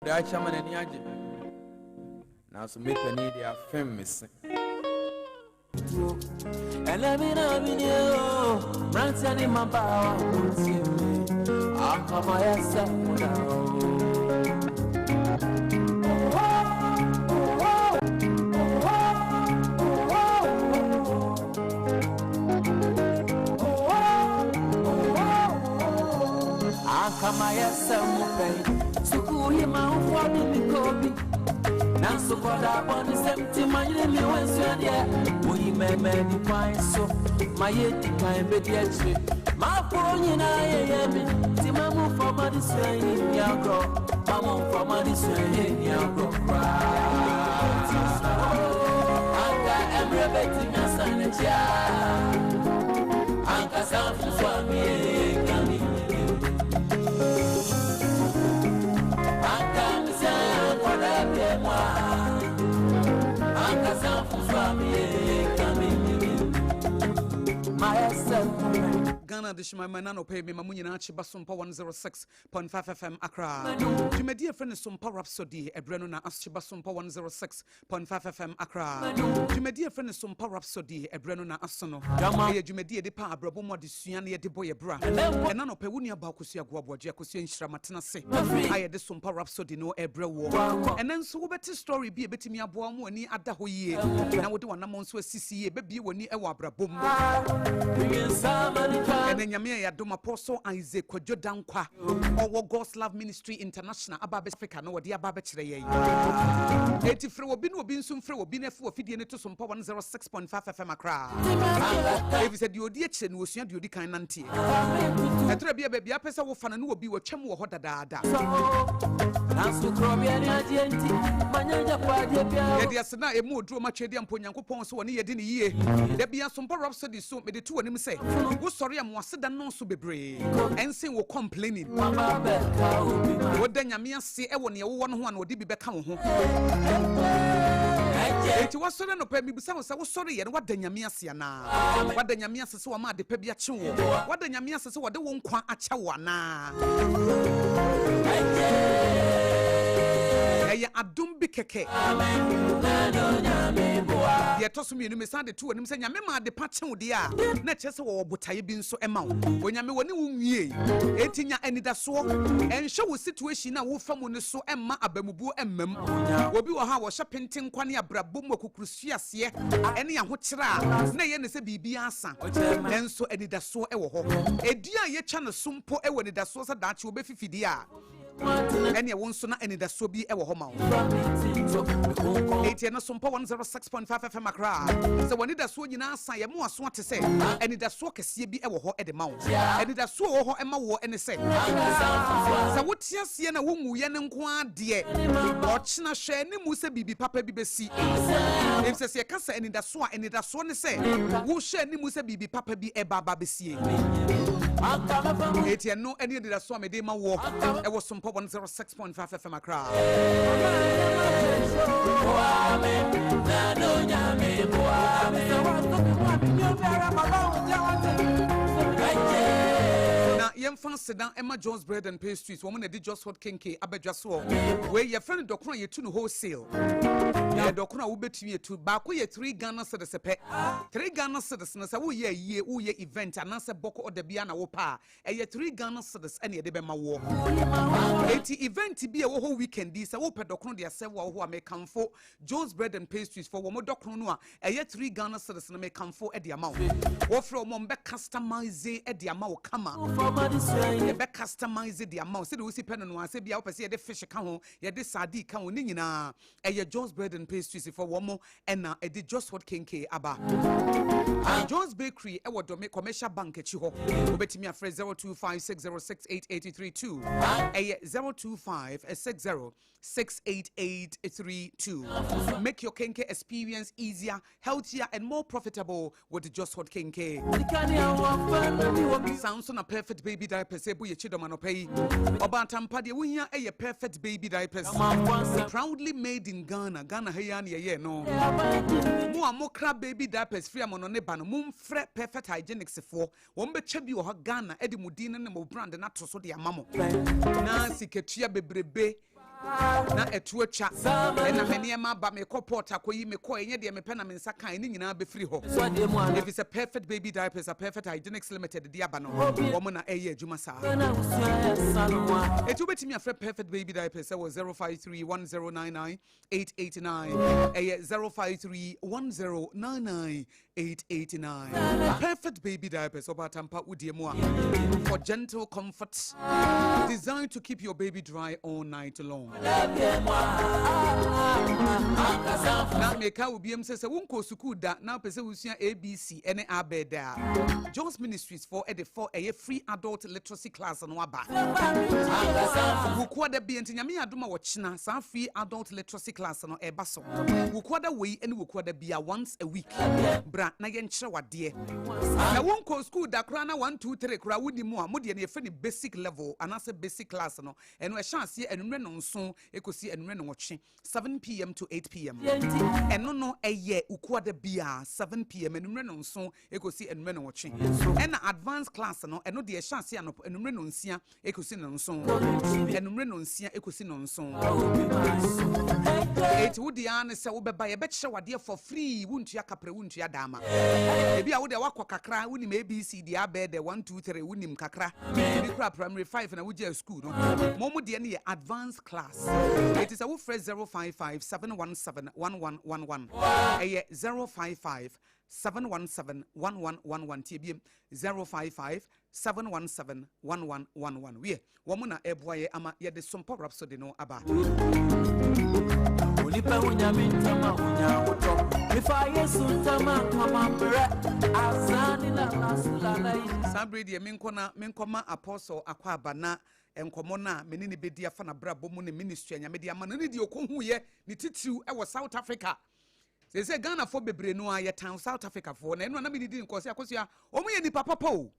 da chama na ni age na so me pani dia fem mese Elamina minyo Rantiani mabawa Muntime Akama yasa mudao Akama yasa mupei Sukuhi maufwadi mikobi Nanso koda boni semti manyire mi wensuadie Uyi meme ni so maye dikai bedi echi Mapo nyina yeyemi Timamu fama di swenye nyagro Mamu fama di swenye nyagro Anka emre beti nyasane chia Anka sanfu swami kami Anka misaya koda moi Anka sanfu swami kami Ghana dish my manano pay me mamunyina chiba Sompa 106.5 FM Accra. To my dear friend Sompa Rhapsody, a breno na aschiba Sompa 106.5 FM Accra. To my dear friend Sompa Rhapsody, a breno na asono. Ye jumedia de pa abrabo mo de suane de boy bra. And nano pewunia Bakusia Aboagye Akosua Nshramatena se. I had the Sompa Rhapsody no ebra war. And then so better story be a bit me aboamu ani ada ho ye. Na wo de wana monso sisi baby woni e wa abrabom. And then Yamia Yadoma Apostle Isaac Kojodankwa or God's Love Ministry International Ababe Africa no dia babechre. 83 will be soon for being a for feeding to Sompa 106.5 FM Accra. If you said you dear chen was your duty kind auntie. I try be a baby, a person will fan and will be what Chem or Hoda Dada. Yadiasana, a more draw much and Ponyanko Pons 1 year didn't ye. There be a Sompa Rhapsody so made the two and him say, "Who's sorry, I'm was said no so be brave." And say, "We're complaining." What then Yamia say, "I want you one would be back home." It was so no pay me, but I was sorry, and what the Yamia say now? What the Yamia says, so am I the Pebia Chu? What the Yamia says, what the won't quite a chawana. Adumbi keke. Ye toss me no Sunday two and him saying Yamema de patchen dia. Natches or butaye bin so amount. When Yame woni ye 18 ya any da so and show situation na wo fam no so emma abamubu emmam. Obi wo ha wo shopping kwane abrabom akukrusu ase ene ya ho kira na ye ne se bibia asa. Enso eni da so e wo ho. Edua ye cha no sumpo e wo ni da so sa daachi obefifidi a. Any one sooner any that so be ever home. 80 and Sompa 106.5 FM Accra. So when it is so you know, say more swat to say, and it does so can see be ever ho at the mount. And it does so ho Emma war and say. So what you see in a woman yen and quan dear. Watch na share ni musa bibi papa BBC. If says your cassa and it does so and it does so say, who share ni musa bibi papa be a baba BBC. 80 and no any of the swami de ma war. I was Sompa 106.5 FM Accra. Now, young fans sit down Emma Jones Bread and Pastries. Woman, they did just what Kinky Abedjaswo. Where your friend Doctor, you to wholesale. Yeah, Doctor, will bet you to back with 3 Ghana citizens. 3 Ghana citizens, oh, yeah, event, and answer Boko or the Biana Wopa. And yet 3 Ghana citizens, and yet they war. 80 event to be a whole weekend. This I open Doctor, they are several who may come for Jones Bread and Pastries for one more Doctor Noah. And yet 3 Ghana citizens may come for at the amount. Or from Mombe customize at the amount. Come on. You be customize the amount. Say we see pen and one say be out say the fish account, ya the sadi account ni na. E ya Jones Bread and Pastries for one more and na e di just what Kinky aba. And Jones Bakery e wo do me commercial bank e chi ho. Obetimi afre 0256068832. E ya 02560688832. Make your Kinky experience easier, healthier and more profitable with the Just What Kinky. Sounds on a perfect baby diapers. Ebu ye chido manopei. Oba tampadi wunya a perfect baby diapers. Proudly made in Ghana. Ghana heyani ye no. Mua mokra baby diapers free amonone bano. Mum fre perfect hygienics for. Wombe chebi oha Ghana. Edi mudina ne mo brand na toso di amamo. Nansi ketia bebrebe. na etu acha na meniema ba me koport akoyi me ko enye de me pena me nsa kan ni nyina be free ho. If it's a perfect baby diapers, a perfect hygienics limited dia ba no wo na eye adwuma sa etu betimi afre perfect baby diapers was 0531099889 0531099889 perfect baby diapers obatampa udiemu for gentle comfort designed to keep your baby dry all night long. Na meka obiem se wonko school da na pese wusua ABC ene abeda Jones Ministries for a free adult literacy class no aba wukwada bi ntanyame adoma wo china sa free adult literacy class no eba so wukwada wei ene wukwada bia once a week bra na ye nkyere wade na wonko school da kra na 1 2 3 kra wudi mu a mode ne yefe ni basic level anase basic class no eno e chance enumre no nso ekosi enumre no wotwe 7 p.m. to 8 p.m. eno no eye wukwada bia 7 p.m. enumre no nso ekosi enumre no wotwe ena advanced class no eno de chance anop enumre no nsia ekosi no nso enumre no nsia ekosi no nso eti wudi an se wo beba ye be kire wade for free wuntua kapre wuntua dama ebi a wo de wakọ kakra wunim ABC de abede 1 2 3 wunim kakra bi kra primary 5 na wuja school no momu de ne advanced class it is a wo fresh 055 717 1111 eye 055 717 1111 tbm 055 717 1111 we wo na eboye ama ye de Sompa Rhapsody no aba Onipa unyami ntama unyawoto Ifa Yesu ntama kama bre azani la lasula Sabre de menkoma apostle akwaba na enkomo na menini bedi afa na bra bomu ne ministry anya media ma ne di okohu ye ne titiu e wo South Africa se Ghana fo bebre no a ye town South Africa fo na eno na menidi nkosi Akosua omu ye nipa papa o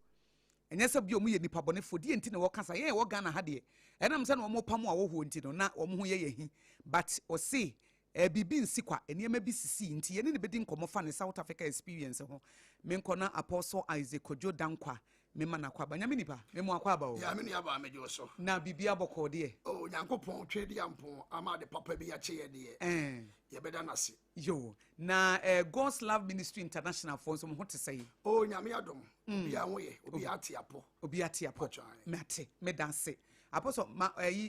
enye se bi omu ye nipa bonefo di enti na wo kasa ye wo Ghana ha de enam se na omu pam a wo ho enti no na omu ho ye yehi but o see bibi nsikwa eniema bi sisi nti ye ne bedi nkomo fa ne South Africa experience ho menkona apostle Isaac Kojo Dankwa mema na kwaba nyame nipa memo akwaba o ya me ni aba mejo so na bibi aboko de o nyankopon twedi ampon ama de papa bi ya che de ye beda nase yo na God's Love Ministry International for so ho te sei o nyame adom obi a hoye obi ate apo mate me danse apostle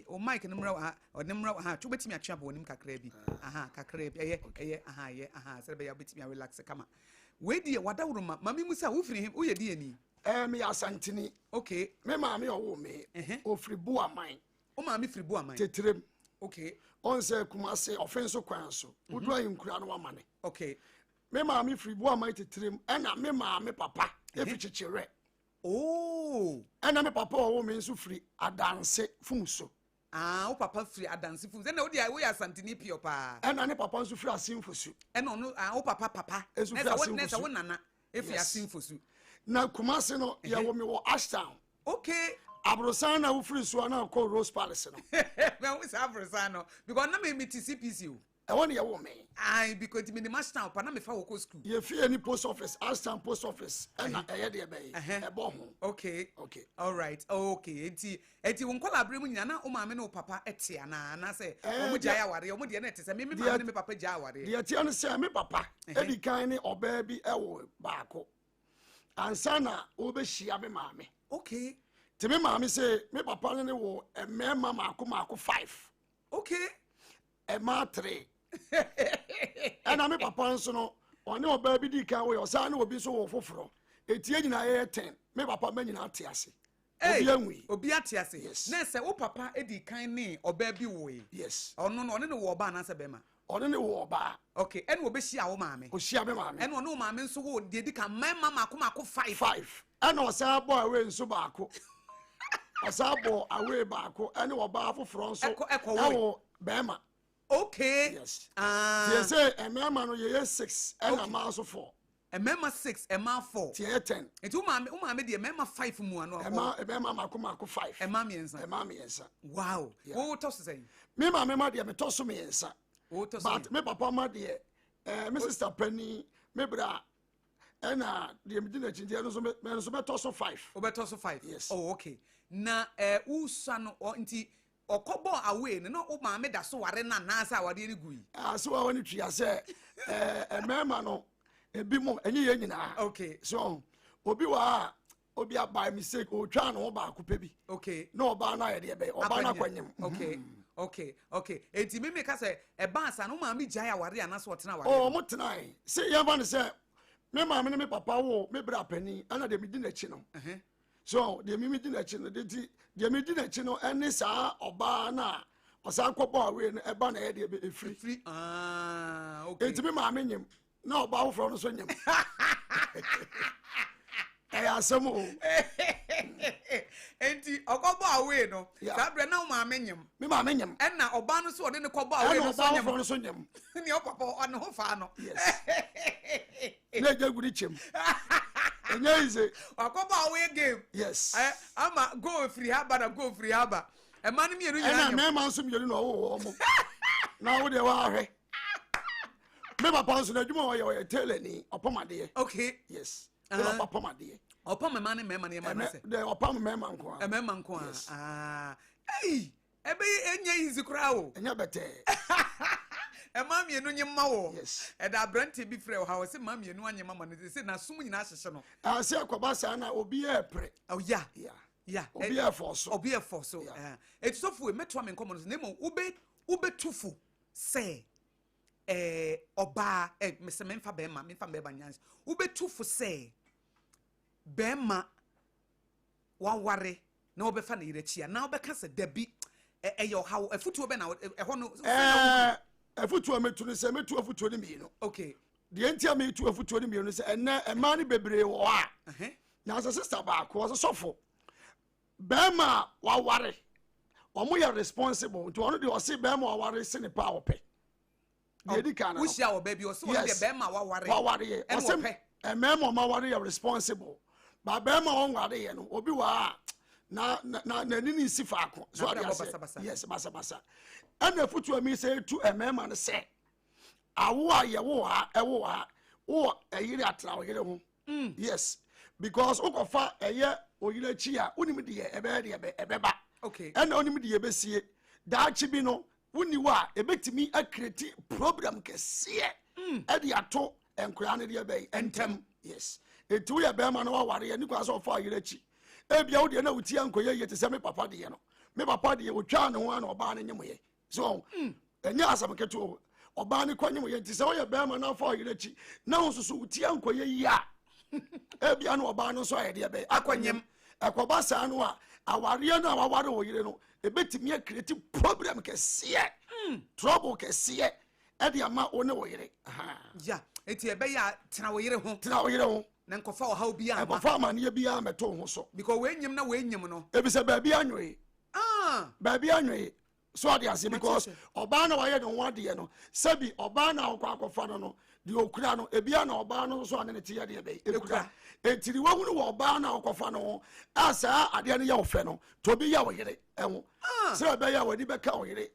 o mic no mra o ne mra ha twobetimi atwa ba onim kakra bi kakra bi ye se be ya betimi relax kama we die wadawroma mami musa wo firi him wo ye die ni me asantini okay me maame owo me o firi Buaman o maame firi Buaman tetrem okay on se Kumase offense kwan so wodu ayinkura no wamane okay me maame firi Buaman tetrem ena me maame papa e fi chichire oh ena me papa owo me nso firi adanse fumso o papa firi adanse fumso na wo dia wo ya santini pio pa ena ne papa nso firi asimfosu ena no o papa nesa wo nana e fi asimfosu na Kumase no ya wo me wo Ashtown okay abrosan na wo firi so na ko Rose Palace no na wo sa abrosan no because na me TCPC o e won ya wo me because me the Ashtown pa na me fa wo ko school ye fi any post office Ashtown post office na e ye de be e bo ho okay all right okay enti won kola abremu nyina na o maame na o papa ete ana na say o mu jaya ware o mu de na ete say me maame ne me papa jaya ware de ete an say me papa edi kan ne oba bi e wo baako ansana obehia me maame okay te me maame say me papa ne wo emema maako 5 okay ema 3 ena me papa nso no one oba bi di kan wo yo sa na obi so wo foforo etie nyina ye 10 me papa ma nyina ate ase obi ate ase na say wo papa edi kan ne oba bi wo yes ono no one ne wo oba na se bema one ne wo oba okay ene obehia wo maame o hia me maame ene ono maame nso wo de di kan mema maako 5 ena o sa bo awe nso baako asabo awe baako ene wo ba foforo nso ewo bema okay yes you say emema no ye 6 ena ma so 4 emema 6 ema 4 tie 10 enti o maame de emema 5 mu ano emema maako 5 ema miensa wow wo to so say me maame ma de me to so miensa but me papa ma de me sister Penny me bra ena de me dina chinje no so me to so 5 o be to so 5 yes oh okay na usa no enti okobo away no o ma me da so ware na na asa ware ni gui so I want to say mema no ebi mo enye ye nyina okay so obi wa obi by mistake o twa no ba akupe bi okay no ba na ye de be oba na kwanyem okay enti me ka say e ba asa no ma me gya ya ware ana so otena ware oh mo tena say ye ba ne say me ma me ne me papa wo me bra pani ana de me di na chi no so de me di na chi no de me di na chi no ene sa oba na osa kwọpọ awe no e ba na ye de be free okay enti me ma me nyem na oba wo fro no so nyem asemo enti okobo awe no sabre na ma menyem me ma menyem na oba no so de ne kobo awe no so nyem ni opapa on ho fa no yes na jaguri chem enye ize okobo awe game yes ama go free haba e ma no mienu nyina na me ma nso mienu no wo mo na wo de wa ahwe me papa nso na dwuma wo ye teleni opamade okay yes papa made opam me ne me ma na se de opam me ma nko a me ma nko ebe enye izi kura wo enye bete e ma mienu nyima wo yes e da brante bi frɛ wo ha wo se ma mienu anyima ma ne se na sum nyina hyehye no se akoba sa na obi e pre oh ya obi e forso etisofo e meto am nkomo no se nemo ube tufu se oba me se memfa be ma nyans ube tufu se bema waware na obefa na yirechia na obeka se dabi eyo hawo afutuo be na eho no afutuo metu ne se metu afutuo ne mi no okay de entia metu afutuo ne mi no se enne ema ne bebre wo a na so sister ba ko so sofo bema waware omo ya responsible to ono de o se bema waware se ne pa ope de di kana wo hia wo ba bi o se wo de bema waware o se mema waware ya responsible ba bema on ware ye no obi wa na nini si faako so yes basa ana futu ami say tu mema ne se awo a ye wo ha ewo ha wo ayiri atra wo yire ho yes because okofa eye oyire chi a unim de ebeba okay ana onim de besie da chi bi no woni wa ebetimi akreti program kese e de ato enkura ne de be entem yes etu ya be ma no waware ye ni kwa so fa yire chi ebia wo de na wuti ankoye ye te se me papa de ye no me papa de ye otwa ne ho na oba ne nyem ye so enya asam ketu oba ne kwanyem ye te se wo ye be ma na fa yire chi na nsusu wuti ankoye yi a ebia no oba no so ye de be akwanyem akoba sa no a aware no aware wo yire no ebetimi akreti problem kese trouble kese e de ama one wo yire ja eti ebe ya tena wo yire ho na nkofa o haw bia ama nkofa ma ne bia meto ho so because we nyim no ebise ba bia anwe ba bia anwe so ade ase because oba na waye no wade no sabi oba na akwafa no de okura no ebia na oba no so ane ne tie de be ekura etiri wahunu wo oba na akwafa no asa ade ne ya ofe no to bi ya wo yire enwo se ba ya wadi be ka wo yire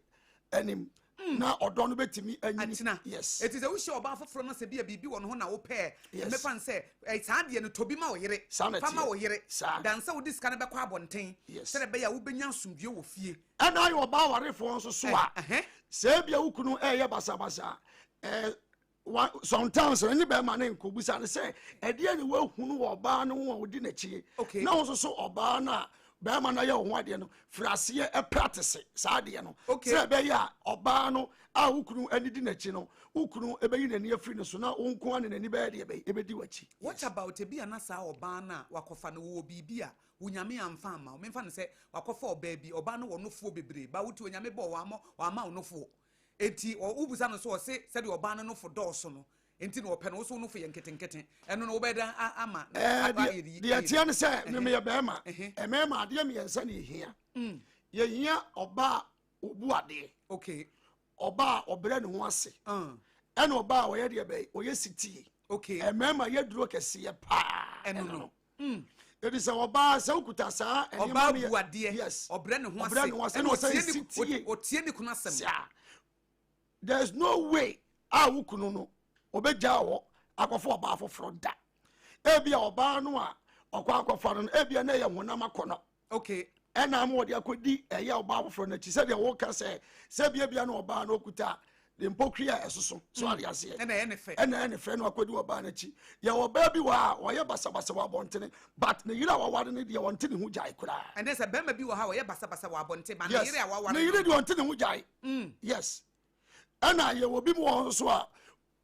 anim na odo no betimi anyina yes it is a wish oba foforo no se bia bibi wo no ho na wo pe me fan se saade no tobi ma wo yire fama wo yire dan se wo diska na be kwa abonten se be ya wo benya asumdue wo fie ana ayo oba warefo nso so a se bia wo kunu eye basabasa sometimes any be man nko busa ne se ede ne wo hunu wo oba no wo di na chie na wo so oba na be man na ye wo ade no frase e practice saade no se be ya oba no a wukunu ani di na chi no wukunu e be yi na ni afri no so na wonko ane na ni be de e be di wachi what about e bia na sa oba na wakofa no wo bibia wunyame amfa ama o memfa ne se wakofa oba bi oba no wo no fo bebre ba wuti onyame bo wa ama wo no fo enti o ubusa no so o se de oba no fo dɔɔso no enti no ope no so no fo ye nketenkete eno no obeda ama de atia ne se me ye be ma ma ade me yensa ne hia ye hia oba obu ade okay oba obre ne ho ase ena oba wo ye de be o ye sitie okay ma ye duro kese ye pa eno no edi se oba se okuta sa oba bu ade yes obre ne ho ase eno se sitie o tie ni kuna asem there's no way a wukunu no obeja wo akofo oba afoforo da ebia oba no a okwa akofo no ebia na ye honam akono okay ɛna am wɔde akɔdi ɛyɛ ɔba afoforo no akyi sɛ deɛ wɔka sɛ bia no ɔba no okuta the mpokria ɛsoso so ade ase ɛna ɛne fɛ no akɔdi ɔba no akyi yɛ ɔba bi wɔ a ɔyɛ basabasa wɔ abɔntene but ne yere a wɔware no deɛ wɔnte ne ho gyae koraa ɛnɛ sɛ bɛrima bi wɔ ha ɔyɛ basabasa wɔ abɔntene ba ne yere a wɔware ne yere deɛ ɔnte ne ho gyae yes ɛna yɛwɔ bi mu wɔ so a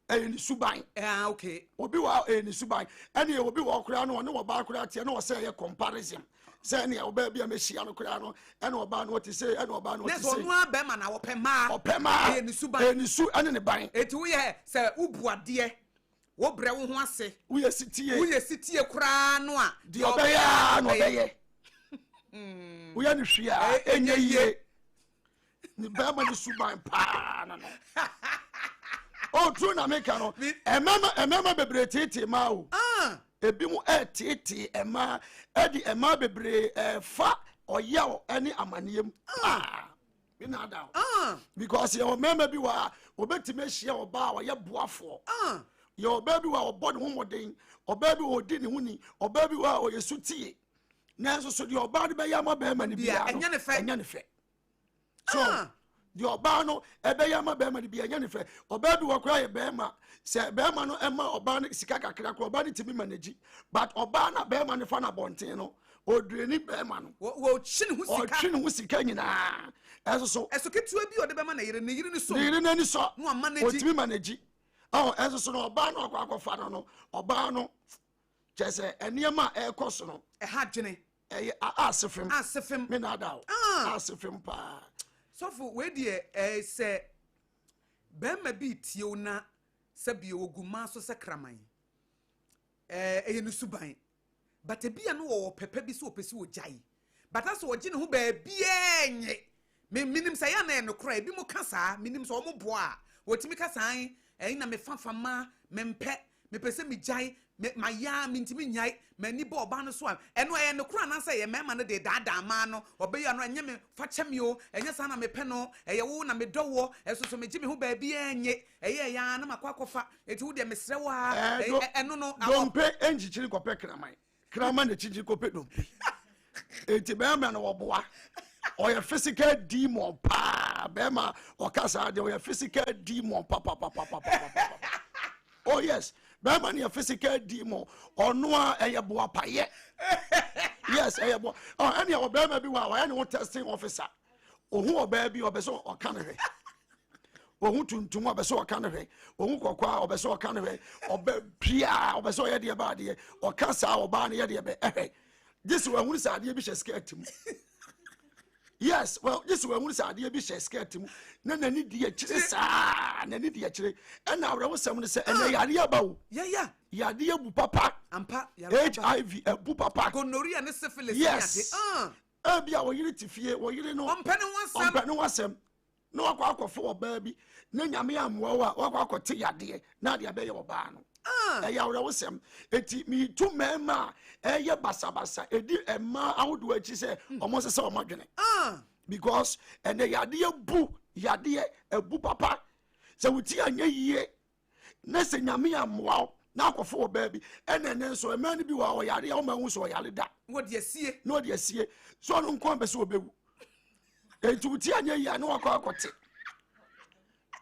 ɛyɛ ne suban okay obi wɔ ɛyɛ ne suban ɛna yɛwɔ bi wɔ koraa no ɔne ɔba koraa teɛ na ɔsɛ ɛyɛ comparison sɛ ne ɔba bi a mɛhyia no koraa no ɛna ɔba no ɔte sɛ ɛna ɔba no ɔte sɛ ne so ɔno abɛrima na wɔpɛ maa ɛyɛ ne suban ɛyɛ ne su ɛne ne ban eti woyɛ sɛ wobu adeɛ wobrɛ wo ho ase woyɛ sitie koraa no a deɛ ɔbɛyɛ na ɔbɛyɛ woyɛ ne hwee a ɛnyɛ yie ne bɛrima ne suban paa no oh true na meka no ɛmɛma bebree tete ma o ebi mu tete ɛma ɛdi ɛma bebree fa ɔyaw ɛne amaniyem bi na ada because yɛ ɔmɛma bi wa obetime hyia ɔba a ɔyɛ boafoɔ yɛ ɔba bi wa ɔbɔ ne ho mɔden ɔba bi wa ɔdi ne ho ni ɔba bi wa ɔyɛ sutie nanso so deɛ ɔba de bɛyɛ ama bɛrima ne bia no ɛnyɛ ne fɛ so the obano ebeya ma bema di biya nyane fe oba bi wakura ye bema se bema no ema oba no sika kakra ko oba ni timi manage but oba na bema ne fa na bonten no odreni bema no wo chine hu sika nyina eso ketua bi ode bema na yire ni so yire nani so no manage otimi manage eso so no oba no akwakofa no oba no chese eniema ekoso no ha dwene asefem me na da asefem pa sɔfo wedeɛ sɛ bɛrima bi tiew na sɛ bia oguma so sɛ kraman ɛyɛ no suban bata bia no wɔ pɛpɛ bi sɛ ɔpɛ sɛ ɔgyae bata sɛ ɔgye ne ho baabiaa nye menim sɛ yɛ na ɛno kora ebi mu ka saa menim sɛ ɔmo boa a wɔtumi ka saa ɛyi na mefafama mempɛ mepɛ sɛ megyae maya mentimi nyae mani bɔ ɔba no so a ɛno ɛyɛ no kora na sɛ yɛ mɛma no de daadaa ma no ɔbɛyɛ no ɛnyɛ me fa kyɛ me o ɛnyɛ saa na mepɛ no ɛyɛ wo na medɔ wɔ ɛso so megye me ho baabiaa nye ɛyɛ ya na makɔ akɔfa ɛti wo deɛ mesrɛ wo a ɛno no dompe ɛnkyikyi kɔpɛ kraman na kyikyi kɔpɛ dompe ɛti bɛrima no wɔboa ɔyɛ physical demon paa bɛrima ɔka saa deɛ ɔyɛ physical demon papapapapapa oh yes bɛrima no yɛ physical demon ɔno a ɛyɛ boapayɛ yes ɛyɛ boa ɛne ɛwɔ bɛrima bi wɔ a ɔyɛ ne ho testing officer ɔhu ɔbaa bi ɔbɛ sɛ ɔka ne hwɛ ɔhu tuntum ɔbɛ sɛ ɔka ne hwɛ ɔhu kɔkɔɔ a ɔbɛ sɛ ɔka ne hwɛ ɔbɛ pia ɔbɛ sɛ ɔyɛ deɛ baadeɛ ɔka saa ɔbaa no yɛ deɛ bɛ ɛhwɛ gye sɛ wɔahunu sɛ adeɛ bi hyɛ skirt mu yes well this way we say ade bi hyɛ skirt mu na nani di akyire saa nani di akyire ɛna awre wo sɛm no sɛ ɛna yare aba wo yade abu papa ampa HIV abu papa gonorrhea ne syphilis yes bia wo yire tifie wo yire no ɔmpɛ ne wasɛm na wakɔ akɔfo ɔbaa bi na nyame amoa wo a wakɔ akɔte yade na ade abɛyɛ ɔbaa no ɛyɛ awre wo sɛm eti mi tu mɛma ɛyɛ basabasa edi ɛma ahodo akyi sɛ ɔmo sɛ ɔmo adwene because ɛnɛ yadeɛ ebu papa sɛ wuti anya yie na sɛ nyame amoa wo na akɔfo ɔbaa bi ɛna ɛnɛ nso ɛma no bi wɔ ɔyare a ɔma hu so ɔyare da na ɔde asie so ɔno nko ambɛ sɛ ɔbɛwu eti wuti anya yie na wakɔ akɔte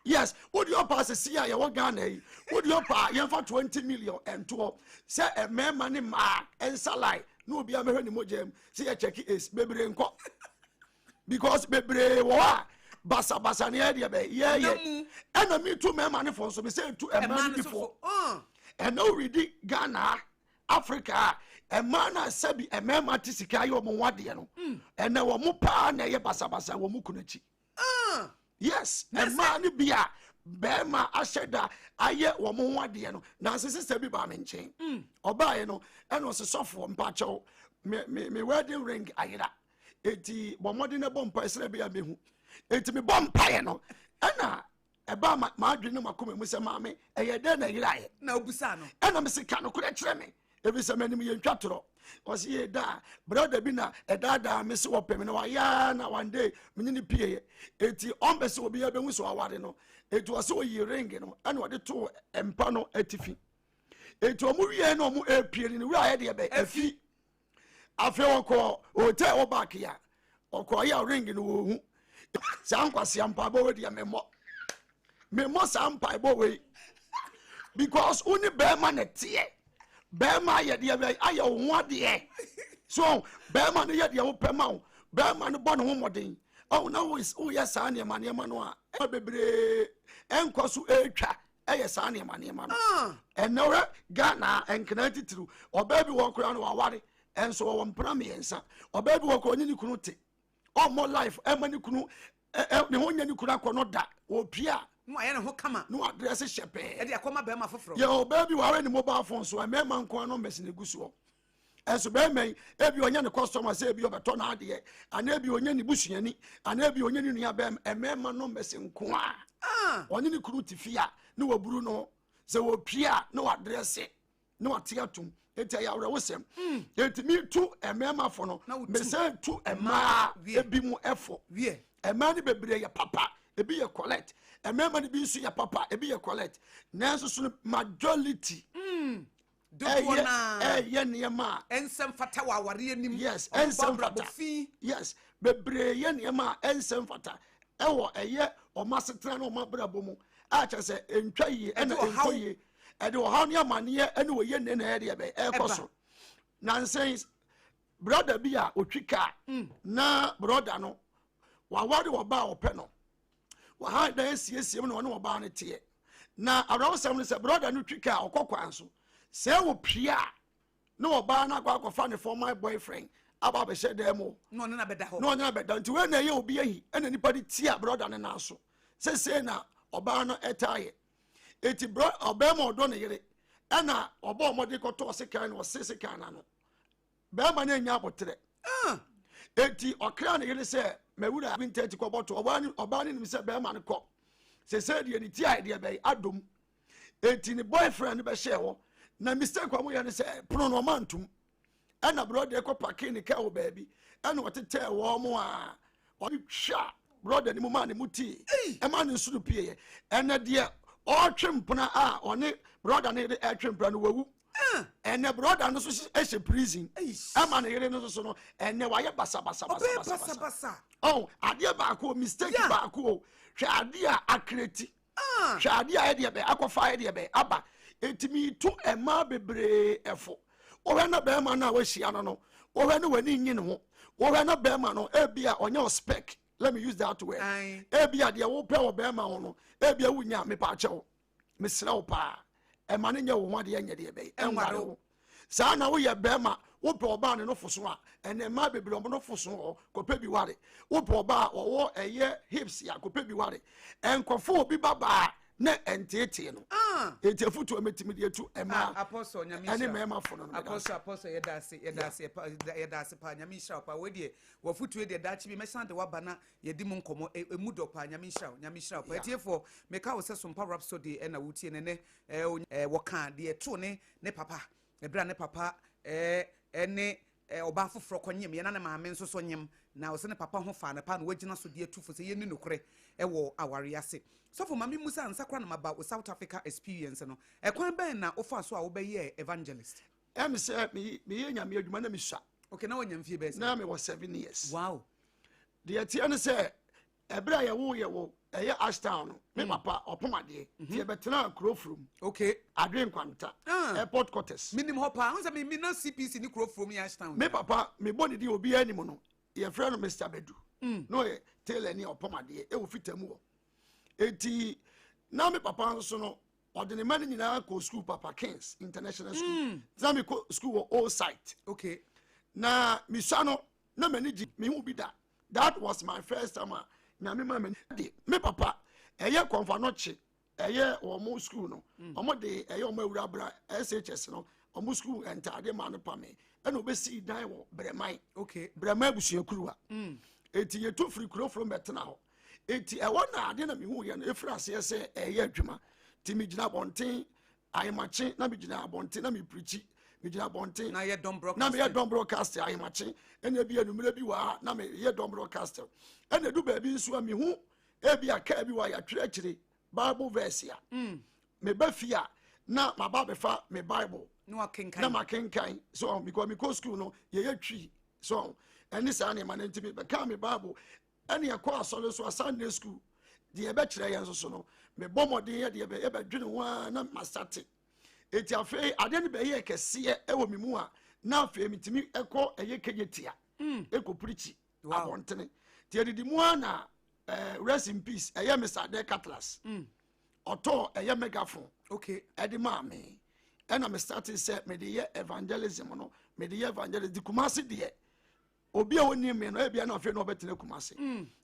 yes what do you pass a see ya Ghana what do you pass yɛmfa 20 million ɛntoɔ sɛ ɛmɛɛma ne maa ɛnsalai na obi a mɛhwɛ ne mogya mu sɛ yɛkyɛke ace bebree nkɔ because bebree wɔ a basabasa ne yɛdeɛ bɛ yɛyɛ ɛna metu mɛɛma ne fo nso me sɛ ɛtu ɛma ne bifo ɛna woredi Ghana Africa ɛma na sɛbi ɛmɛɛma te sika yɛ ɔmo wadeɛ no ɛna wɔ mo paa na ɛyɛ basabasa wɔ mo kunakyi yes ɛma ne bia bɛrima ahyɛ da ayɛ wɔn ho adeɛ no na asese bi ba me nkyɛn ɔbaaye no ɛna ɔsesɔfoɔ mpakyɛw me wedding ring ayera eti bɔmmɔden ne bɔ mpa ɛsrɛ bi a mehu eti me bɔ mpaeɛ no ɛna ɛba ma adwene ma kɔma mu sɛ maame ɛyɛ dɛ na yera ayɛ na obusa no ɛna me sika no korɛ kyerɛ me ebi sɛ m'anim yɛ ntwa torɔ ɔsi yɛ da brother bi na ɛdaadaa me se wɔpɛ me na wayɛ na one day me ne pie eti ɔmbɛ sɛ obi yɛ bɛhu so aware no eti ɔsɛ oyi ring no ɛna ɔde to mpa no atifi eti ɔmo wie na ɔmo epie ne wura ayɛ deɛ bɛ afi afei wɔkɔ hotel wɔ back ya okoya ring no wo hu sa nkwase ampa bo we dia memo sa ampa bo we because uni be ma ne tie be ma ye dia be aye wo ho de so be ma ne ye dia wo pema wo be ma ne bo ne ho moden oh na wo yes ane ma no a bebre enkoso etwa yes ane ma no enore Ghana enkena titiru oba bi wo kora no waware enso wo mpra me yensa oba bi wo kora ni kunu te omo life emani kunu ne ho nya ni kunu akono da opia no aye ne ho kama no address shepe e de akoma be ma foforo ye oba bi ware ni mobile phone so me man ko no mesine guso enso be men ebi onya ne customer say ebi obeto na ade ana ebi onya ni busuani ana ebi onya ni nua be emema no mesin ko a oni ni kunu tifia ne waburu no se wo pia no address no atiatum eti ya wre wosem eti mi tu emema fo no me say tu ema ebi mu efo wie ema ni bebre ya papa ebi ye collect emema ni bi nsu ya papa ebi ye collect nanso so majority ye niema ensem fata wa ware anim yes ensem fata yes bebre ye niema ensem fata ewo eye o masetra na o mabrabo mu a chese entwa yi ena enkoyi ede o hawo ne amane ene wo ye ne na ede be ekoso nonsense brother bi a otwika na brother no wa wade wo ba ope no wa ha dan siesie no wo ba ne tie na arawsam ne se brother no twika okokwan so se wo pia na wo ba na akwafa ne for my boyfriend aba be she dem no na beda ho no na beda nti we na ye obi ahi ena nipa di tie brother ne na so se na oba no etaye eti bro oba mo do ne yere ena oba mo de koto sekan no sekan na no be ma na nya abotre eti okra ne yere se mawura bin 30 ko boto oba ni se be ma ne ko se de ni tie de be adom eti ni boyfriend be share wo na mistake kwa mo ye ne se prono no mantum ena brother ko pake ni ka wo baby ena wotete wo mo a oni twa brother ni mo ma ne muti e ma ne suru pie ena de o twempna a oni brother ne de twempna no wawu ene brother no so e prison e ma ne yere no so no ene wa ye basa oh ade ba ko mistake ba ko hwe ade a akreti hwe ade a de be akofa de be aba etimi to ema bebre efo o we na be ma na wa hia no o we na wani nyi ne ho o we na be ma no e bia onye spec. Let me use that word. Ebia de wo pe wo be ma ho no ebia wunya me pa chewo me sra wo pa e ma ne nya wo ho de nya de be enware wo sa na wo ye be ma wo pe oba ne no foso a ene ma bebre omo no foso ho ko pe bi ware wo pe oba wo eye hips ya ko pe bi ware enkofo obi baba na entete no eti afutu emetimi de atu ema apostle nyamisha ene mema fo no apostle yedase pa nyamisha pa wedie wafutu de dachi bi mesande wabana yedi mu nkomo emudo pa nyamisha pa etiefo meka wo se Sompa Rhapsody na wutie ne woka de to ne papa ebra ne papa ene oba foforo konyem ye na ne maame nso so nyem na wo se ne papa ho fa ne pa na wagina so de atufo se ye ni nokre ewo aware ase so for mami musa ansakra na maba wo South Africa experience no ekwan ben na ofa so a wo be ye evangelist em se me ye nyame adwuma na me sha okay na wanyam fie be se na me was 7 years wow de atia ne se ebra ye wo eye Ashtown me papa opomade tie betena krofrom okay adwen kwanta airport quarters minim hopa unsa me na CPC ni krofrom ya Ashtown me papa me boni di obi anim no ye friend no Mr Bedu no ye tailor ni opomade e wo fitamu wo eti na me papa nso no ordinary man nyina ko school papa Kings International School na me ko school wo all site okay na me sano na manage me hu bi that was my first time na me mama me papa eye konfa no che eye o mo school no o mo de eye o mo awura bra SHS no o mo school entade ma no pa me e no be si dan wo bremai okay bremai busuakuruwa eti ye to free kuro from betena ho eti e wona ade na me hu ye no efrase se eye adwuma ti mi gina bonten ayemache na mi gina bonten na mi preachi mi gina bonten na ye don broadcast na me ye don broadcast ayemache ene bi anumere bi wa na me ye don broadcast ene du ba bi nso mi hu e bi aka bi wa ya twere Bible verse ya me ba fia na ma ba be fa me Bible no akenkan na ma kenkan so because me go school no ye twi so ɛne saa ne ma ne ntimi bɛka me Bible ɛne ɛkɔ asɔre so Sunday school deɛ ɛbɛkyerɛ yɛn nso so no me bɔ mmɔden yɛ deɛ ɛbɛdwene ho a na masate eti afei adeɛ no bɛyɛ kɛseɛ ɛwɔ me mu a na afei metimi ɛkɔ ɛyɛ kɛnyɛ tia ɛkɔ preachi abɔntene deɛ didi mu a na rest in peace ɛyɛ Mr. De Catlas ɔtɔ ɛyɛ megaphone ɛde maa me ɛna me started sɛ me de yɛ evangelism no me de yɛ evangelism di Kumasi deɛ obi a woni me no ebia na afei no obetene Kumasi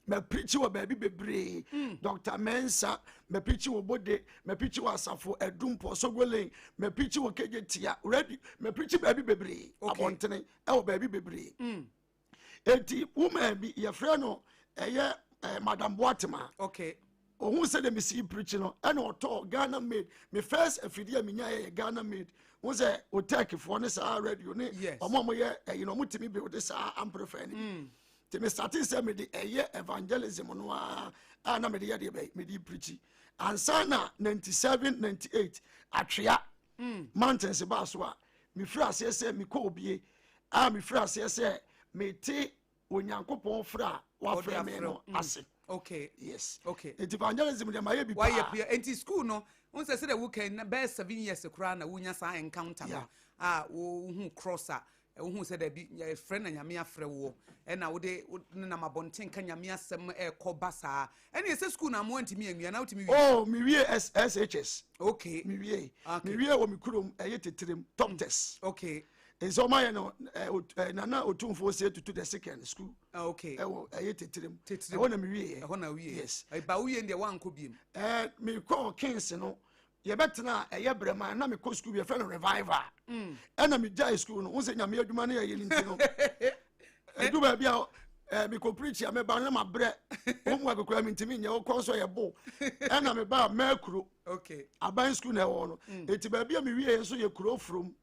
me preach wo baabi bebree Dr. Mensa me preach wo Bode me preach wo Asafo Edumpo Sogoleng me preach wo Kejetia ready me preach baabi bebree abontene ɛwo baabi bebree enti woman bi ye frɛ no ɛyɛ Madam Boatema ohun said the missy preaching and or Ghana made me first a video minya Ghana made was a take for this radio or mama you know mutimi build this amplifying to me starting say me the evangelism no na me the me di preaching and sana 97 98 atria mountains baswa me fra say me ko obie me fra say me te onyankopon fra wa fra me no ase. Okay. Yes. Okay. It evangelism de maye bi pa. Why you enti school no, on say the weekend be 7 years kra na wunya sa encounter no. Wo hu crosser, wo hu say da bi friend na nyame afrɛ wo. E na wo de na mabonten ka nyame asɛm e kɔ basa. Eni say school na mo antimi anwia na wotimi wi. Oh, mi wie SHS. Okay. Mi wie. Mi wie wo mi kurom eye tetrem top test. Okay. In so my no nana otumfo say to the second school. Okay. Eye tetrem. E wona mi wie. E wona wie. Yes. E ba wie nde wan kɔ biem. Me call Kings no. Ye betena eye brema na me call school ye friend revival. Na me jai school no. Won say nyame adwuma na ye linti no. Edu ba bia me ko preach ya me ba na mabre. Wo mu akokora me ntimi nya wo kɔ so ye bo. Na me ba makuro. Okay. Aban school na wo no. Eti ba bia me wie so ye kuro from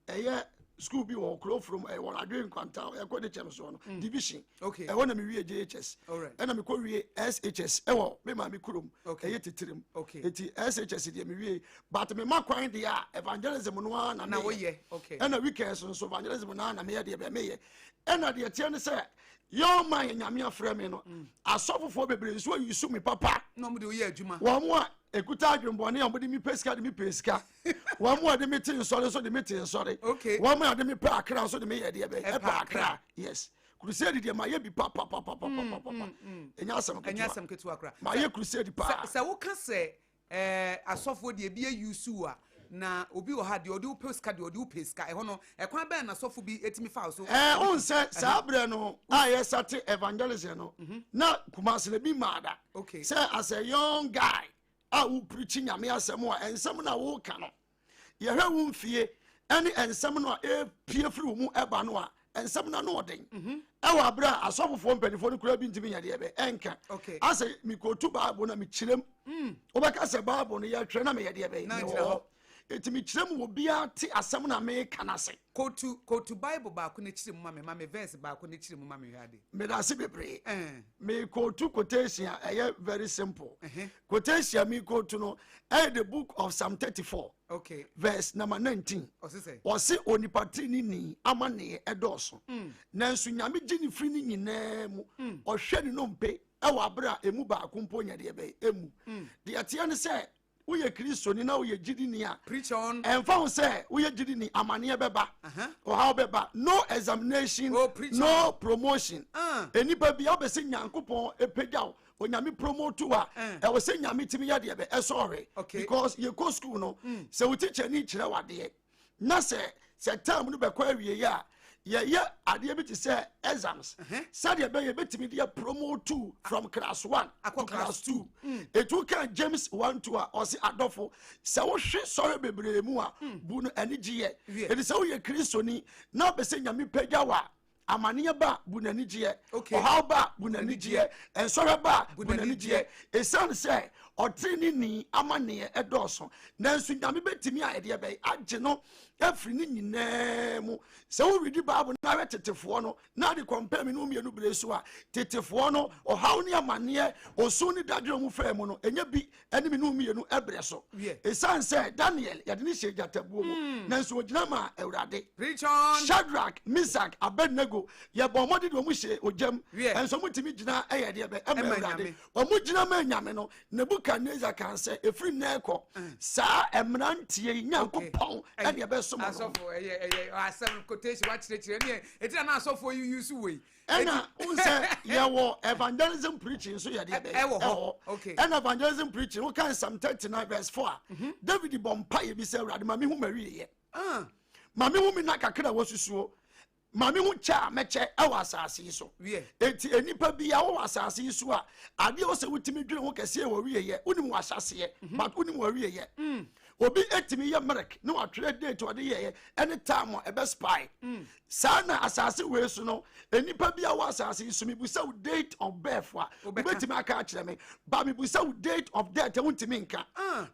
eye school bi wo kuro from wo adwen kwanta e ko de chem so no division. Okay. E wona me wie JHS. Alright. Na me ko wie SHS e wo me ma me kurom. Okay. E titirim. Okay. Eti SHS de me wie but me ma kwan de evangelism no na wo ye. Okay. Na weekends so evangelism na me ye de be me ye. Na de tie ne say yo man nyame afrɛ me no asɔfofo bebre so yisu me papa no mo de wo ye adwuma wo mo a ekuta adwembɔne a mo de mi peska de mi peska wo mo a de mi tin sɔre so de mi tin sɔre okay wo mo a de mi pa akra so de mi ye de be e pa akra yes crusade de ma ye bi pa enya asɛm ketu akra ma ye crusade pa sɛ wo ka sɛ asɔfo de bi ayusu a na obi wo ha de odi peska de odi peska e ho no e kwan ba na asɔfo bi etimi fa so on sɛ sabre no a ye sate evangelism no na Kumasi le bi mada okay sɛ as a young guy a wo preaching nyame asɛm a ensɛm na wo ka no ye hwɛ wo mfie ɛne ensɛm no a pie firi wo mu ɛba no a ensɛm na no ɔden ɛwɔ abra asɔfofo mpanifo no kura bi ntimi nya de be ɛnka asɛ mikotu Bible na mekyerem wobɛka sɛ Bible no yɛtwerɛ na meyɛ de be no etimi kyerem wo bia te asɛm na me kanase kotu Bible ba ko ne kyerem ma me verse ba ko ne kyerem ma me hwade me da se bebre me kotu quotation ɛyɛ very simple quotation me kotu no the book of Psalm 34 okay verse number 19 ɔse onipatri ni ama ne ɛdɔso nanso nyame gye ne firi ni nyinaa mu ɔhwɛ ne nompe ɛwɔ abra emu ba ko mpo nya de be emu de atia ne sɛ uye Kristo ni na uye jidi ni a preach on and found say uye jidi ni amane beba or how beba no examination no promotion enipa bi obese nyankopon epegyaw onyame promote wa e wo se nyame timi ya de be sorry because ye go school no se wo teacher ni kire wade na se term no be kwa awie ya ye ade bi te say exams said be ye betimi de promote 2 from class 1 to class 2 it took James 1 to or see adofo se wo hwe sorry bebre mu a bu no anigye it is how ye Kristo ni na be se nyame pagya wa amane ba bu nanigye o how ba bu nanigye en sorry ba bu nanigye e san say ɔtiri ni amane ɛdɔɔso nanso nyame betimi a ɛde ɛbɛyɛ agye no afiri ne nyinaa mu sɛ wo read Bible na wɛ tetefoɔ no na de compare me no mmienu bere so a tetefoɔ no ɔhaw ne amane osu ne dadwe mu fɛ mu no ɛnya bi ɛne me no mmienu ɛbrɛ so ɛsan sɛ Daniel yɛde ne hyɛ gyatabuo mu nanso ogyina ma Awurade Shadrach Meshach Abednego yɛbɔ ɔmɔde de ɔmo hyɛ ogyam ɛnso ɔmo timi gyina ɛyɛ de ɛbɛ ɛma Awurade ɔmo gyina ma nyame no Nebukadnezar kan sɛ efiri na ɛkɔ saa ɛmrantie Nyankopɔn ɛne ɛbɛsom asɔfo ɛyɛ asɛm quotation wa kyerɛkyerɛ ne ɛtira na asɔfo you use way ɛna unse yɛwɔ evangelism preaching so yɛde ɛbɛ ɛwɔ okay ɛna evangelism preaching wo kan Psalm 39 verse 4 David bɔ mpa yɛ bi sɛ Awurade ma me hu mawie yɛ ma me hu me na kakra wɔ susuo ma me hu kyɛ a mɛkyɛ ɛwɔ asase yi so eti enipa bi a wɔ asase yi so a adeɛ wɔ sɛ wotimi dwene ho kɛseɛ wɔ wie yɛ wonim wɔ ahyɛseɛ but wonim wɔ wie yɛ obi etimi yɛ merek ne watwerɛ date ɔde yɛ ɛne time ɛbɛ spy saa na asase wei so no enipa bi a wɔ asase yi so mebusa wo date of birth a wobɛtimi aka akyerɛ me ba mebusa wo date of death wontimi nka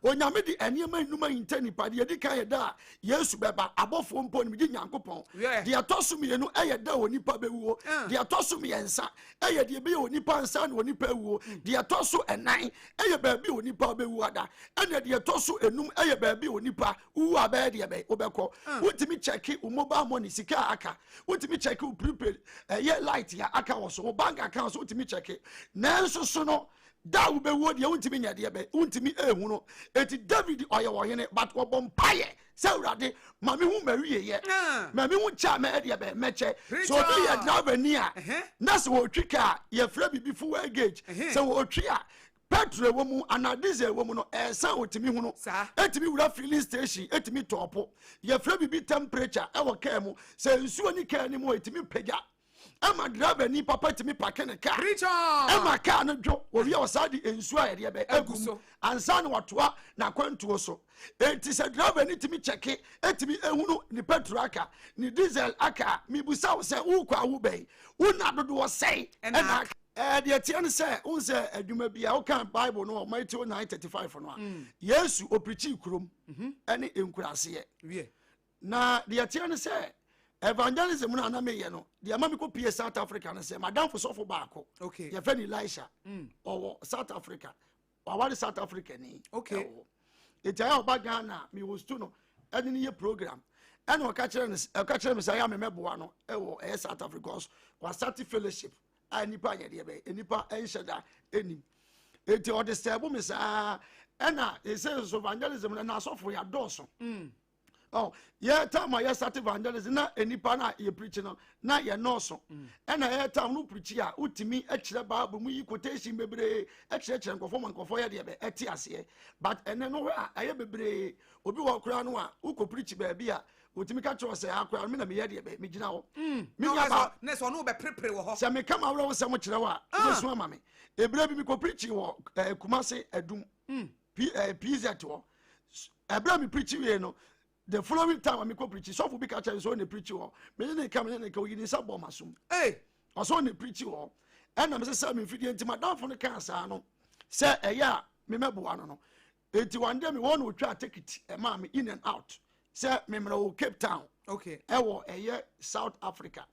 onyame de nneɛma nnuma yinta nipa de yɛdi kan yɛ da a Yesu bɛba abɔfoɔ mpo ne megye Nyankopɔn deɛ ɛtɔ so mmienu ɛyɛ da wɔ nipa bɛwuo deɛ ɛtɔ so mmiɛnsa ɛyɛ deɛ ɛbɛyɛ wɔ nipa nsa ne wɔ nipa awuo deɛ ɛtɔ so ɛnan ɛyɛ baabi wɔ nipa bɛwu ada ɛna deɛ ɛtɔ so enum ɛyɛ baabi wɔ nipa wu abɛyɛ deɛ bɛyɛ wobɛkɔ wotimi check wo mobile money sika aka wotimi check wo prepaid ɛyɛ light ya aka wɔ so wo bank account so wotimi check nanso so no da wo bɛwu deɛ wontimi nya deɛ bɛyɛ wontimi ehu no eti David ɔyɛ wɔ hene but wɔbɔ mpaeɛ sɛ Awurade ma me hu mawie yɛ ma me hu kyɛ ma ɛdeɛ bɛyɛ mɛkyɛ so obi yɛ driver ni a na sɛ wɔtwi ka yɛfrɛ bibi full gauge sɛ wɔtwi a petrol wɔ mu ana diesel wɔ mu no ɛsan otimi hu no etimi wura filling station etimi tɔpo yɛfrɛ bibi temperature ɛwɔ kaa mu sɛ nsuo ni kaa ni mu etimi pagya ɛma driver ni papa etimi pake ne kaa ɛma kaa no dwo owie ɔsa de nsuo a yɛde bɛ egu ansa na watoa na kwantuo so enti sɛ driver ni timi check etimi ehunu ni petrol aka ni diesel aka mibusa wo sɛ wo kwa wo bɛyi wo na dodo wɔ sɛi ɛna deɛ tiɛ no sɛ wo sɛ adwuma bi a woka Bible no Matthew 9:35 no a Yesu oprichi kurom ɛne nkuraseɛ na deɛ tiɛ no sɛ evangelism no anameyɛ no deɛ ma me kɔ pie South Africa no sɛ madamfo sɔfo baako yɛfɛ ne Elisha ɔwɔ South Africa waware South Africa ni ɛti ayɛ ɔba Ghana mewɔ stu no ɛne ne yɛ program ɛne ɔka kyerɛ me sɛ yɛ memɛboa no ɛwɔ ɛyɛ South Africa because wasate fellowship a nipa yɛ deɛ bɛ nipa ɛnhyɛ da ɛnim eti ɔde sɛbo me saa ɛna ɛsɛ so evangelism na asɔfo yɛ dɔɔso yɛ time yɛ start evangelism na nipa na yɛ preach no na yɛ nɔɔso ɛna yɛ time no preach a utimi ɛkyerɛ Bible mu yi quotation bebree ɛkyerɛkyerɛ nkɔfɔ ma nkɔfɔ yɛ deɛ bɛ ɛte aseɛ but ɛnɛ no a ɛyɛ bebree obi wɔ kora no a ukɔ preach baabi a otimi ka kyerɛ sɛ akora me na me yɛ deɛ bɛ me gyina hɔ me nya ba ne so no bɛ prepare wɔ hɔ sɛ me kama wura wo sɛ mo kyerɛ wa wo ama me ebire bi me ko preach wɔ Kumase Adum PZ wɔ ebire me preach we no the following time me ko preach so fu bi ka kyerɛ so ne preach wɔ me ne ka oyi ni sa bɔ masum ɔso ne preach wɔ ɛna me sɛ me fidie ntima danfo ne ka saa no sɛ ɛyɛ a me mɛboa no enti one day me won otwa ticket ɛma me in and out sɛ memra wɔ Cape Town ɛwɔ ɛyɛ South Africa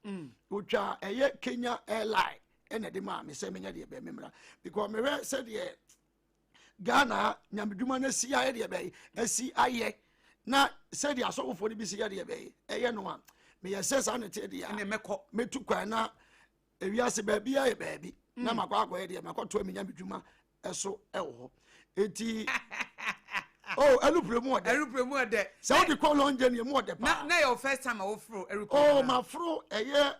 otwa ɛyɛ Kenya airline ɛna de ma me sɛ menya deɛ bɛ memra because me hwɛ sɛ deɛ Ghana nyamedwuma no si ayɛ deɛ bɛ asi ayɛ na sɛ deɛ asɔfofoɔ no bi si yɛ deɛ bɛ ɛyɛ no a meyɛ sɛ saa ne te deɛ ɛne mɛkɔ metu kwan na ewiase baabi ayɛ baabi na makɔ akɔyɛ deɛ makɔtoa me nyamedwuma ɛso ɛwɔ hɔ eti elupremu ɔdɛ sɛ wode kɔ lɔngye ne mu ɔdɛ paa na yɛ first time a woforo maforo ɛyɛ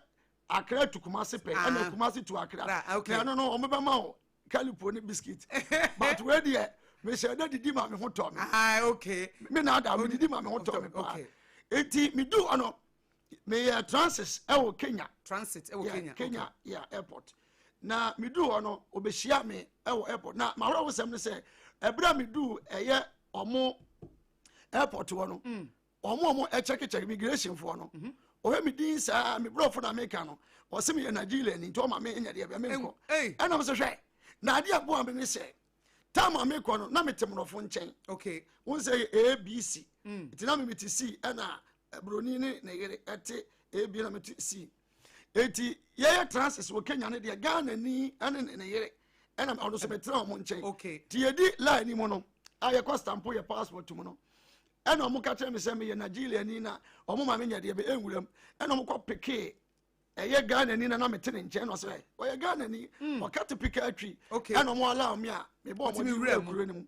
Accra to Kumasi pɛ ɛna Kumasi to Accra ɛno no ɔmo bɛma wo kalipo ne biscuit but wei deɛ mehyɛ da didi ma me ho tɔ me me na ada medidi ma me ho tɔ me paa enti medu ɔno meyɛ transit ɛwɔ Kenya airport na medu ɔno obɛhyia me ɛwɔ airport na mahora wo sɛm ne sɛ ɛberɛ medu ɛyɛ ɔmo airport wɔ no ɔmo ɛkyɛkekyɛke immigration foɔ no ɔhwɛ me din saa me brɔfo na meka no ɔsɛ meyɛ Nigeria ni nti ɔma me nyɛ deɛ bɛ menkɔ ɛna me sɛ hwɛ na adeɛ aboa me ne sɛ time a me kono na me temrofo nchen okay won say ABC it na me C na broni ne yere ete AB na me C eti ye transit wo Kenya ne de Ghana ni ane ne yere ena ono so metra mo nchen okay ti edi line ni mo no aye ko stamp your passport mo no ena omo ka tell me say me ye Nigeria ni na omo ma me nya de be enwuram ena omo ko peke eye Ghana ni na me tene nchen no say o ye Ghana ni o ka te peke atwi ena omo allow me a me bo mo di kuro ni mu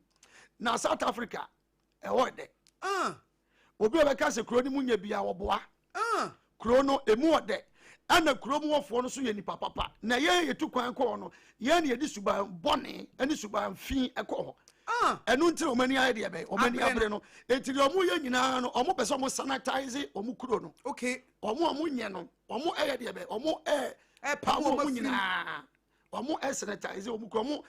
na South Africa e wo de obi o be ka se kuro ni mu nya bia wo boa kuro no emu ode ana kuro mu wofo no so ye nipa papa na ye yetu kwan ko no ye na ye di suban bone ani suban fi ekọ enu ntire o mani aye de be o mani abre no etiri o mu ye nyina no o mu pese o mu sanitize o mu kuro no okay o mu nye no o mu aye de be o mu pa mo mu nyina o mu sanitize o mu kuro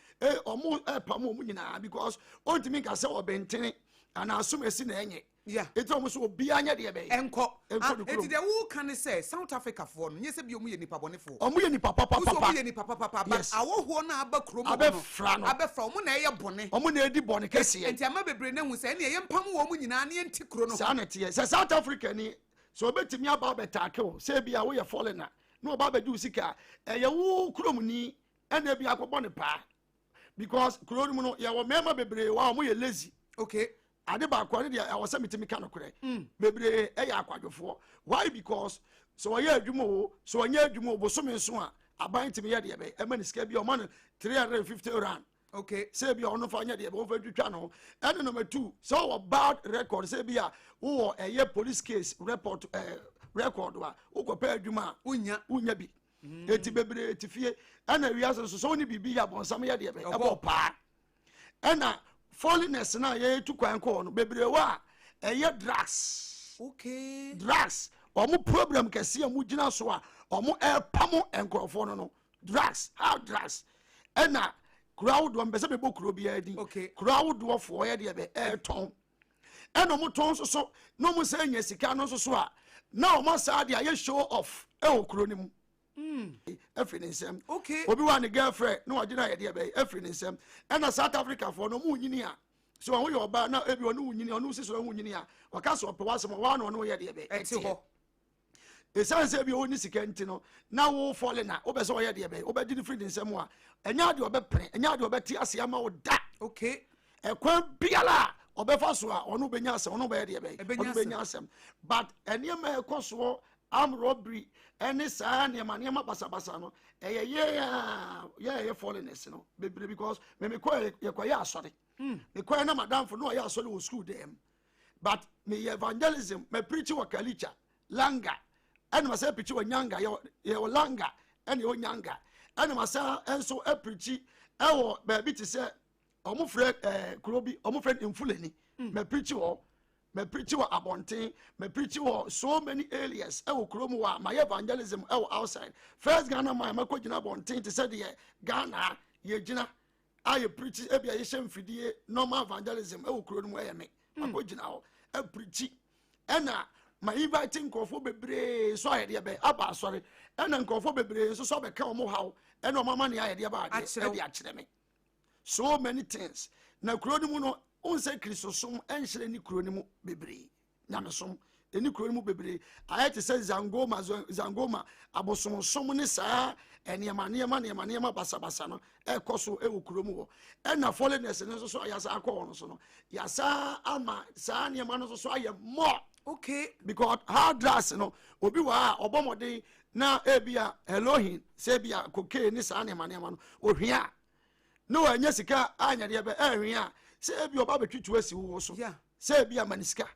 o mu pa mo mu nyina because on timi ka se o bentene ana asum esi na enye yeah it's almost obi anya de be enko eti de wo kan say South Africa for no nyese bi o mu ye nipa bone for o mu ye nipa papa so mu ye nipa papa but awo ho na aba krom no abefra o mu na eye bone o mu na edi bone kese enti ama bebre na hu say na ye mpam wo mu nyina na ye nti kro no sa na tie say South Africa ni so obetimi aba betake o say bia wo ye foreigner no oba bedu sika ye wo krom ni ena bia akobọ ne pa because krom no ye wo mema bebre wa mo ye lazy okay ade ba kwa de I was metimi ka no kure bebre eya akwadwofo why because so we adwuma o so we adwuma o boso me nso a aban timi ye de be e mani sika bi o man 350 rand okay say bi ono fa nya de be o fa twitwa no and number 2 so we bad record say bi a wo eye police case report record wa wo ko pa adwuma unya bi eti bebre eti fie ana wiase so ni bibi ya bonsam ye de be e bo pa ana foreigners na ye tu kwan ko no bebrewa eye drugs okay drugs omo problem kese amu gina so a omo pamo enkrofo no drugs how drugs ena crowd one bese be bokuro bia din okay crowd wo fo ye de be ton ena omo ton so no mo say nya sika no so a na omo sa de ye show off okuro ni mu Nsem okay obi wa ne girlfriend no wagina ye de be Nsem and South Africa for no mu nyini a so won ye oba na ebi onu nyini onu sisi onu nyini a waka so pe wasem wa no ye de be eti ho esan se bi oni sika nti no na wo fall na obe so ye de be obe di free nsem a enya de obe pre enya de obe ti ase ama wo da okay ekwan biala obe fa so a onu be nya ase onu be ye de be onu be nya asem but eniema ekoso am robbery any san yema basa no ye foreigners no bebre because me call ye kwaya asori me kwaya na madam for no ya asori wo school dem but me evangelism me preach wa kalicha langa and ma say preach wa nyanga ye langa and ye nyanga and ma say enso e preach e wo ba bi ti say omo frɛ krobi omo frɛ infuleni me preach wo me preach wa abonten me preach wa so many areas e wo krom wa my evangelism e wo outside first Ghana my makogina abonten te said ye Ghana ye gina I preach e bia ye hemfidie normal evangelism e wo krom mu e me makogina ho e preach ena my inviting nkofo bebre so aye de be aba sorry ena nkofo bebre so be ka omo hawo ena o mama ne aye de ba de e de akire me so many things na krom mu no onse kristosom enhyere ni kuro ni mu bebre nyamesom eni kuro ni mu bebre ayete se zangoma abosomsom ni saa eniema basa no ekoso ewo kuro mu wo ena foreigners ne so ayasa akọ no so no yasa ama saa niema no so aye more okay because hard drugs no obi wa obomode na ebia Elohim se bia cocaine ni saa niema no ohia no anya sika anya de be ehia se bi oba betwitu asi wo so se bi amaniska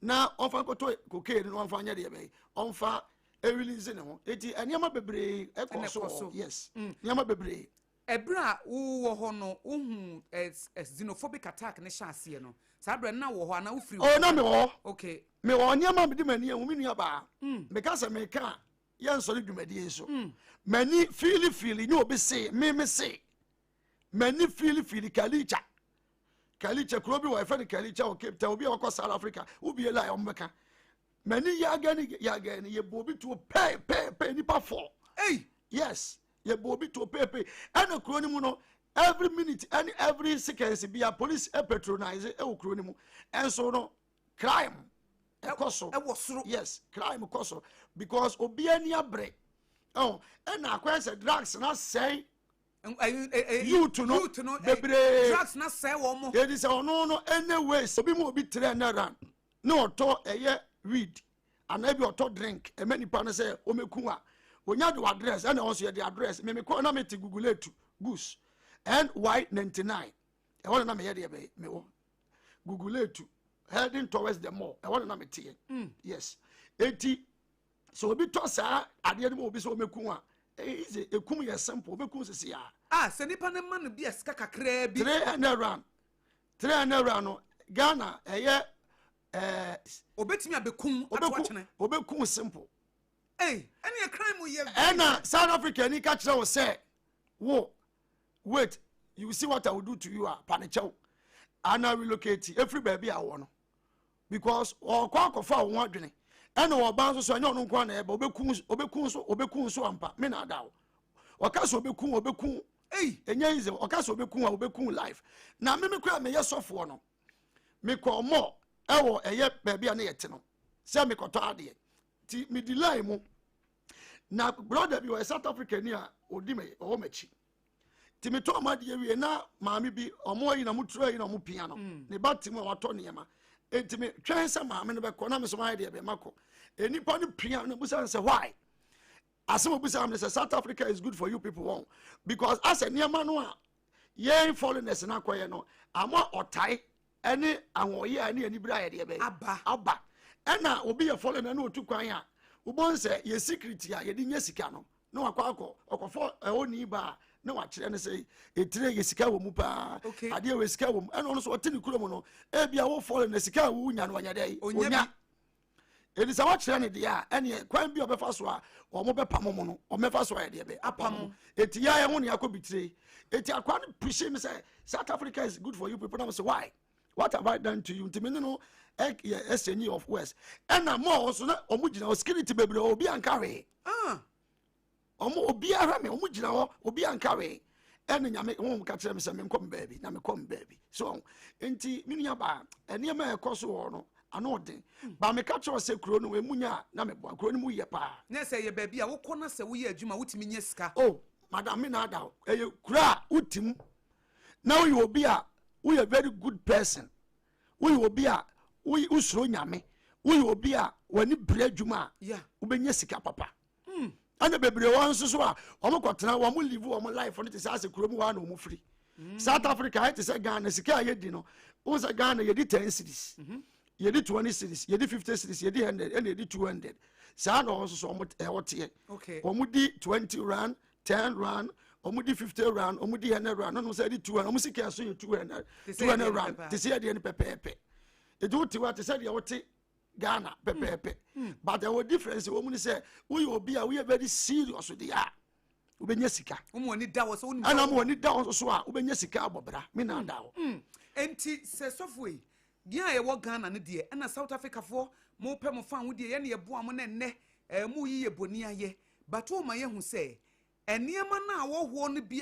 na onfa koto cocaine no onfa anya de be onfa release ne ho eti eniama bebre ekoso yes eniama bebre ebra wo ho no ohun xenophobic attack ne shaase no sabra na wo ho ana wo free oh na me ho okay me ho eniama be di mani ehumi nua ba me ka se me ka ye nsori dwumadi so mani feel ni obi se me se mani feel kalicha krobi wa efani kalicha o Cape Town obi akọ South Africa obi ela ombeka mani ya gani ye bobi to pay nipa for hey yes ye bobi to pay ana kroni mu no every minute and every seconds be a police patronize e okro ni mu enso no crime ekoso yes crime ekoso because obi ani abre oh and akwa drugs na say you to know bebre drugs na say wo mo it is no anyways obi mo obi tre na ran no to eye weed and maybe auto drink e many pan say o meku a onya do address and also the address me ko na me ti google etu goose NY99 e wona na me ye de be me wo google etu heading towards the mall e wona na me tie yes eti so obi to sa ade no obi so meku a easy ekum ye simple obeku sisi ya se nipa ne man bi esika kakra bi 300 rand no Ghana eye obetimi abekum atwa chene obeku simple any a crime ye na South Africa ni ka kire wo say wo wait you see what I will do to you panichew and I relocate every baby I want because or kwa kofa wo adwene and or ban so anya no kwa na ebe obeku so ampa me na dawo okaso obeku enya ize okaso obeku life na me kwa me yesofo no me ko mo ewo eye baby na yete no se me koto ade ti me delay mu na brother bi wa South Africa ni a odi me o machi ti me to amade wie na maami bi omo yi na mutro yi na mo pia no ne bati mu wato ne ma enti me twen se maami no be ko na me so ma de be mako enipa no pia no busa say why asem busa am say South Africa is good for you people won because as a niema no a ye foreigners na koye no ama otai ene anwoye ane ani bra ye de be aba ena obi ye foreigner na otu kwan a ubon say ye security a ye de nya sika no na wakọ okofo oni ba na wa kire ne say etire ye sika wo mu pa ade we sika wo mu ena no so otini kuro mu no e bia wo foreigner sika wo nya no nya dai onya edi sa wa kire ne dia ene kwan bi obefa so a omo be pam mo no omefa so ye de be apam eti ya ye ho ne akobitire eti akwa no push me say South Africa is good for you people na say why what have I done to you ntimi no SNE of West ena mo so na omo gina security bebre obi ankawe omo obi ara me omo gina ho obi ankawe ene nyame ho ka kire me say me kom baby na me kom baby so enti minu ba ene ma ekoso ho no ano den ba me ka kire say kuro no emunya na me bo kuro no mu ye pa na say ye baby a wo kona say wo ye adwuma wutimi nya sika oh madam me na da eye kura utim now you obi a we a very good person we obi a we usuro nyame we obi a wani bre adwuma wo benya sika papa anya bebre won so a omo kwotena wo mo live wo mo life no te say ase kuro mu wa na omo free South Africa it say Ghana sika ye di no wo say Ghana ye di 10 cities ye di 20 cities ye di 50 cities ye di 100 and ye di 200 sa na so omo wote omo di 20 rand 10 rand omo di 50 rand omo di 100 rand no say di 200 omo sika so 200 rand te say di pepepe e do ti wa te say di wote Ghana pepepe but there was difference woman say we obi a we very serious with the ubenya sika umoni dawo so uni ana mo ni dawo so a ubenya sika abobra me na dawo enti se sofwe gia ye wo Ghana ne de na South Africa fo mo pe mo fan wo de ye ne ye boa mo ne nne mu yi ye boni aye but o ma ye hu say eniema na wo ho no bia